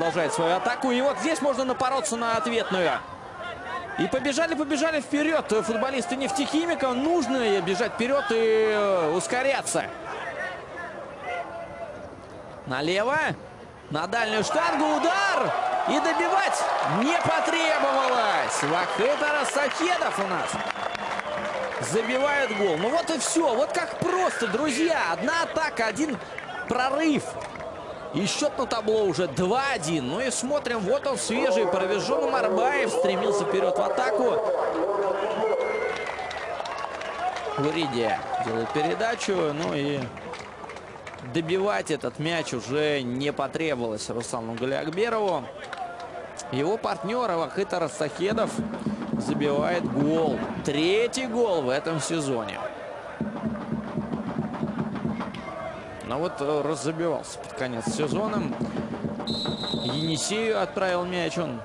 продолжает свою атаку. И вот здесь можно напороться на ответную. И побежали вперед футболисты нефтехимика. Нужно бежать вперед и ускоряться. Налево. На дальнюю штангу удар. И добивать не потребовалось. Вахит Арсахедов у нас забивает гол. Ну вот и все. Вот как просто, друзья. Одна атака, один прорыв. И счет на табло уже 2-1. Ну и смотрим, вот он свежий. Парвижон Марбаев стремился вперед в атаку. Уридия делает передачу. Ну и добивать этот мяч уже не потребовалось Руслану Галиакберову. Его партнер Вахит Арсахедов забивает гол. 3-й гол в этом сезоне. Но вот раззабивался под конец сезона. Енисею отправил мяч он.